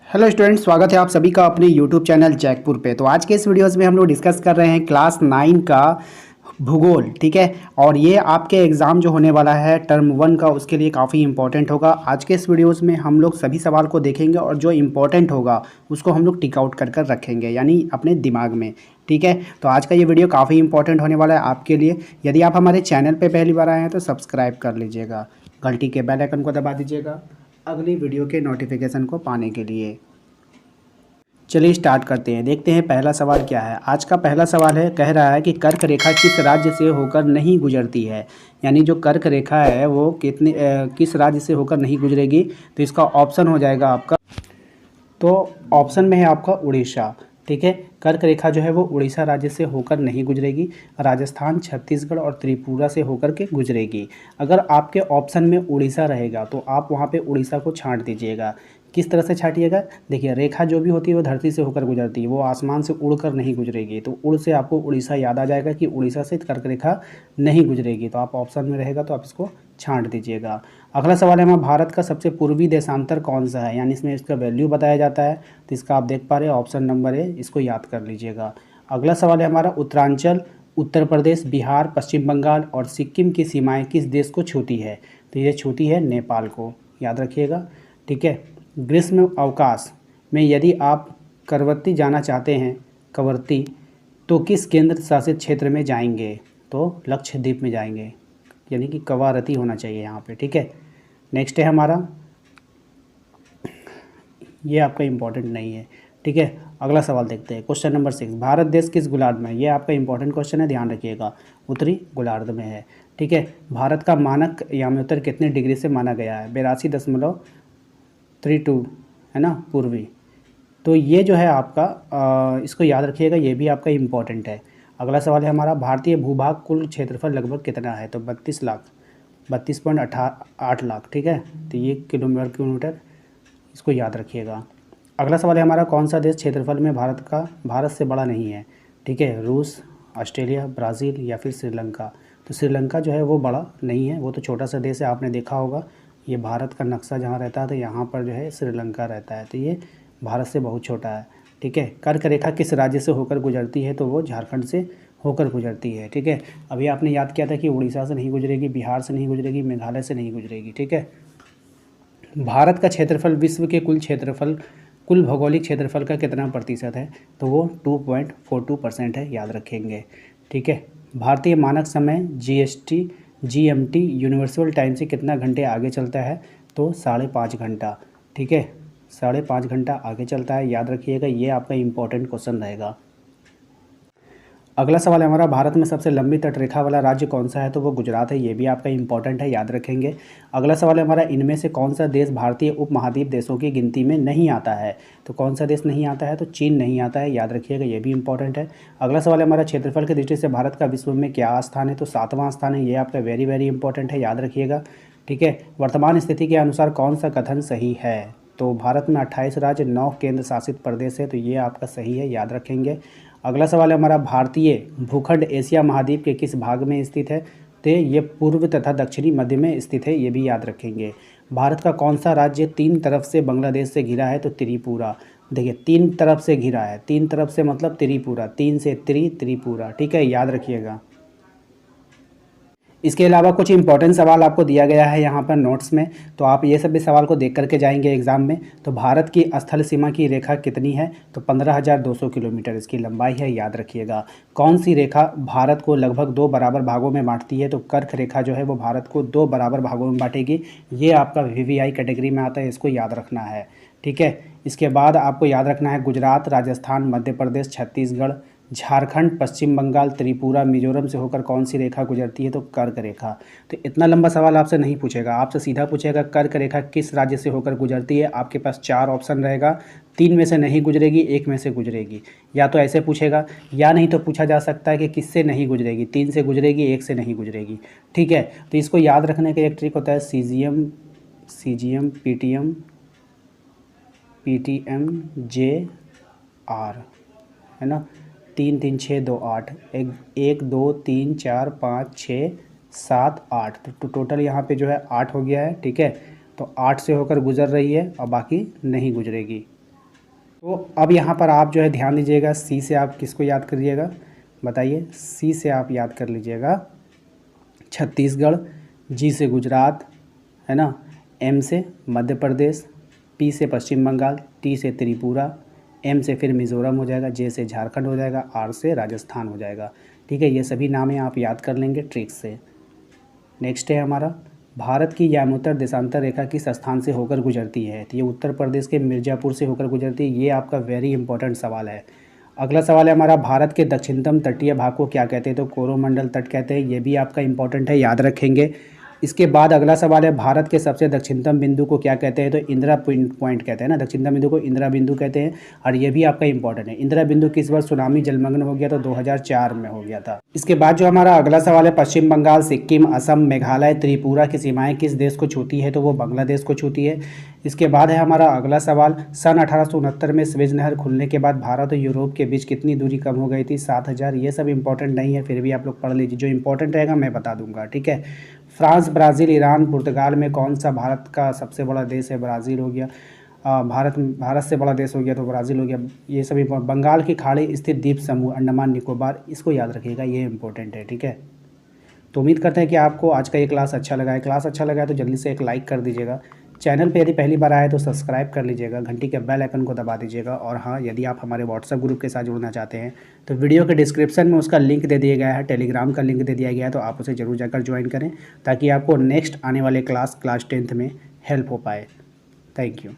Hello students, स्वागत है आप सभी का अपने यूट्यूब चैनल जैकपुर पे। तो आज के इस वीडियोस में हम लोग डिस्कस कर रहे हैं क्लास 9 का भूगोल। ठीक है, और ये आपके एग्ज़ाम जो होने वाला है टर्म 1 का, उसके लिए काफ़ी इंपॉर्टेंट होगा। आज के इस वीडियोस में हम लोग सभी सवाल को देखेंगे और जो इम्पोर्टेंट होगा उसको हम लोग टिक आउट कर कर रखेंगे, यानी अपने दिमाग में। ठीक है, तो आज का ये वीडियो काफ़ी इंपॉर्टेंट होने वाला है आपके लिए। यदि आप हमारे चैनल पर पहली बार आए हैं तो सब्सक्राइब कर लीजिएगा, घंटी के बेल आइकन को दबा दीजिएगा अगली वीडियो के नोटिफिकेशन को पाने के लिए। चलिए स्टार्ट करते हैं, देखते हैं पहला सवाल क्या है। आज का पहला सवाल है, कह रहा है कि कर्क रेखा किस राज्य से होकर नहीं गुजरती है। यानी जो कर्क रेखा है वो किस राज्य से होकर नहीं गुजरेगी। तो इसका ऑप्शन हो जाएगा आपका, तो ऑप्शन में है आपका उड़ीसा। ठीक है, कर्क रेखा जो है वो उड़ीसा राज्य से होकर नहीं गुजरेगी, राजस्थान, छत्तीसगढ़ और त्रिपुरा से होकर के गुजरेगी। अगर आपके ऑप्शन में उड़ीसा रहेगा तो आप वहाँ पे उड़ीसा को छांट दीजिएगा। किस तरह से छाटिएगा, देखिए रेखा जो भी होती है वो धरती से होकर गुजरती है, वो आसमान से उड़कर नहीं गुजरेगी। तो उड़ से आपको उड़ीसा याद आ जाएगा कि उड़ीसा से कर्क रेखा नहीं गुजरेगी, तो आप ऑप्शन में रहेगा तो आप इसको छांट दीजिएगा। अगला सवाल है हमारा, भारत का सबसे पूर्वी देशांतर कौन सा है, यानी इसमें इसका वैल्यू बताया जाता है। तो इसका आप देख पा रहे हैं ऑप्शन नंबर है, इसको याद कर लीजिएगा। अगला सवाल है हमारा, उत्तरांचल, उत्तर प्रदेश, बिहार, पश्चिम बंगाल और सिक्किम की सीमाएं किस देश को छूती है। तो ये छूती है नेपाल को, याद रखिएगा। ठीक है, ग्रीष्म अवकाश में यदि आप करवत्ती जाना चाहते हैं, कवरत्ती, तो किस केंद्र शासित क्षेत्र में जाएंगे। तो लक्षद्वीप में जाएंगे, यानी कि कवारती होना चाहिए यहाँ पे। ठीक है, नेक्स्ट है हमारा, ये आपका इम्पोर्टेंट नहीं है। ठीक है, अगला सवाल देखते हैं, क्वेश्चन नंबर 6, भारत देश किस गोलार्ध में है। ये आपका इंपॉर्टेंट क्वेश्चन है, ध्यान रखिएगा, उत्तरी गोलार्ध में है। ठीक है, भारत का मानक याम्योत्तर कितने डिग्री से माना गया है, 82.32 है ना, पूर्वी। तो ये जो है आपका इसको याद रखिएगा, ये भी आपका इम्पॉर्टेंट है। अगला सवाल है हमारा, भारतीय भूभाग कुल क्षेत्रफल लगभग कितना है। तो 32 लाख, 32.8 लाख। ठीक है, तो ये किलोमीटर, इसको याद रखिएगा। अगला सवाल है हमारा, कौन सा देश क्षेत्रफल में भारत से बड़ा नहीं है। ठीक है, रूस, ऑस्ट्रेलिया, ब्राज़ील या फिर श्रीलंका। तो श्रीलंका जो है वो बड़ा नहीं है, वो तो छोटा सा देश है, आपने देखा होगा। ये भारत का नक्शा जहाँ रहता है तो यहाँ पर जो है श्रीलंका रहता है, तो ये भारत से बहुत छोटा है। ठीक है, कर्क रेखा किस राज्य से होकर गुजरती है। तो वो झारखंड से होकर गुजरती है। ठीक है, अभी आपने याद किया था कि उड़ीसा से नहीं गुजरेगी, बिहार से नहीं गुजरेगी, मेघालय से नहीं गुजरेगी। ठीक है, भारत का क्षेत्रफल विश्व के कुल भौगोलिक क्षेत्रफल का कितना प्रतिशत है। तो वो 2.42% है, याद रखेंगे। ठीक है, भारतीय मानक समय GMT यूनिवर्सल टाइम से कितना घंटे आगे चलता है। तो 5.5 घंटा। ठीक है, 5.5 घंटा आगे चलता है, याद रखिएगा, ये आपका इंपॉर्टेंट क्वेश्चन रहेगा। अगला सवाल है हमारा, भारत में सबसे लंबी तटरेखा वाला राज्य कौन सा है। तो वो गुजरात है, ये भी आपका इंपॉर्टेंट है, याद रखेंगे। अगला सवाल है हमारा, इनमें से कौन सा देश भारतीय उपमहाद्वीप देशों की गिनती में नहीं आता है। तो कौन सा देश नहीं आता है। तो चीन नहीं आता है, याद रखिएगा, ये भी इंपॉर्टेंट है। अगला सवाल है हमारा, क्षेत्रफल की दृष्टि से भारत का विश्व में क्या स्थान है। तो 7वां स्थान है, ये आपका वेरी वेरी इंपॉर्टेंट है, याद रखिएगा। ठीक है, वर्तमान स्थिति के अनुसार कौन सा कथन सही है। तो भारत में 28 राज्य, 9 केंद्र शासित प्रदेश है, तो ये आपका सही है, याद रखेंगे। अगला सवाल है हमारा, भारतीय भूखंड एशिया महाद्वीप के किस भाग में स्थित है। तो ये पूर्व तथा दक्षिणी मध्य में स्थित है, ये भी याद रखेंगे। भारत का कौन सा राज्य 3 तरफ से बांग्लादेश से घिरा है। तो त्रिपुरा। देखिए 3 तरफ से घिरा है, 3 तरफ से मतलब त्रिपुरा, 3 से त्रिपुरा। ठीक है, याद रखिएगा। इसके अलावा कुछ इंपॉर्टेंट सवाल आपको दिया गया है यहाँ पर नोट्स में, तो आप ये सब भी सवाल को देख करके जाएंगे एग्जाम में। तो भारत की स्थल सीमा की रेखा कितनी है। तो 15,200 किलोमीटर इसकी लंबाई है, याद रखिएगा। कौन सी रेखा भारत को लगभग 2 बराबर भागों में बांटती है। तो कर्क रेखा जो है वो भारत को 2 बराबर भागों में बांटेगी, ये आपका VVI कैटेगरी में आता है, इसको याद रखना है। ठीक है, इसके बाद आपको याद रखना है, गुजरात, राजस्थान, मध्य प्रदेश, छत्तीसगढ़, झारखंड, पश्चिम बंगाल, त्रिपुरा, मिजोरम से होकर कौन सी रेखा गुजरती है। तो कर्क रेखा। तो इतना लंबा सवाल आपसे नहीं पूछेगा, आपसे सीधा पूछेगा कर्क रेखा किस राज्य से होकर गुजरती है। आपके पास 4 ऑप्शन रहेगा, 3 में से नहीं गुजरेगी, 1 में से गुजरेगी। या तो ऐसे पूछेगा, या नहीं तो पूछा जा सकता है कि किससे नहीं गुजरेगी, 3 से गुजरेगी, 1 से नहीं गुजरेगी। ठीक है, तो इसको याद रखने का एक ट्रिक होता है, CGM PTM JR, है ना। 3 3 6 2 8, 1 2 3 4 5 6 7 8, तो टोटल यहाँ पे जो है 8 हो गया है। ठीक है, तो 8 से होकर गुजर रही है और बाकी नहीं गुजरेगी। तो अब यहाँ पर आप जो है ध्यान दीजिएगा, सी से आप किसको याद करिएगा बताइए। सी से आप याद कर लीजिएगा छत्तीसगढ़, जी से गुजरात, है ना, एम से मध्य प्रदेश, पी से पश्चिम बंगाल, टी से त्रिपुरा, एम से फिर मिज़ोरम हो जाएगा, जे से झारखंड हो जाएगा, आर से राजस्थान हो जाएगा। ठीक है, ये सभी नामें आप याद कर लेंगे ट्रिक से। नेक्स्ट है हमारा, भारत की यामोत्तर देशांतर रेखा किस स्थान से होकर गुजरती है? तो ये उत्तर प्रदेश के मिर्ज़ापुर से होकर गुजरती है। ये आपका वेरी इंपॉर्टेंट सवाल है। अगला सवाल है हमारा, भारत के दक्षिणतम तटीय भाग को क्या कहते हैं? तो कोरोमंडल तट कहते हैं। ये भी आपका इंपॉर्टेंट है, याद रखेंगे। इसके बाद अगला सवाल है, भारत के सबसे दक्षिणतम बिंदु को क्या कहते हैं? तो इंदिरा पॉइंट कहते हैं ना, दक्षिणतम बिंदु को इंदिरा बिंदु कहते हैं। और ये भी आपका इंपॉर्टेंट है। इंदिरा बिंदु किस वर्ष सुनामी जलमग्न हो गया? तो 2004 में हो गया था। इसके बाद जो हमारा अगला सवाल है, पश्चिम बंगाल, सिक्किम, असम, मेघालय, त्रिपुरा की सीमाएं किस देश को छूती है? तो वो बांग्लादेश को छूती है। इसके बाद है हमारा अगला सवाल, सन 1869 में स्वेज नहर खुलने के बाद भारत और यूरोप के बीच कितनी दूरी कम हो गई थी? 7000। ये सब इंपॉर्टेंट नहीं है, फिर भी आप लोग पढ़ लीजिए, जो इंपॉर्टेंट रहेगा मैं बता दूंगा। ठीक है, फ्रांस, ब्राज़ील, ईरान, पुर्तगाल में कौन सा भारत का सबसे बड़ा देश है? ब्राज़ील हो गया। भारत से बड़ा देश हो गया तो ब्राज़ील हो गया। ये सभी बंगाल की खाड़ी स्थित द्वीप समूह अंडमान निकोबार, इसको याद रखिएगा, ये इंपॉर्टेंट है। ठीक है, तो उम्मीद करते हैं कि आपको आज का ये क्लास अच्छा लगा है। क्लास अच्छा लगा है तो जल्दी से एक लाइक कर दीजिएगा। चैनल पे यदि पहली बार आए तो सब्सक्राइब कर लीजिएगा, घंटी के बेल आइकन को दबा दीजिएगा। और हाँ, यदि आप हमारे व्हाट्सएप ग्रुप के साथ जुड़ना चाहते हैं तो वीडियो के डिस्क्रिप्शन में उसका लिंक दे दिया गया है, टेलीग्राम का लिंक दे दिया गया है, तो आप उसे ज़रूर जाकर ज्वाइन करें ताकि आपको नेक्स्ट आने वाले क्लास 10th में हेल्प हो पाए। Thank you.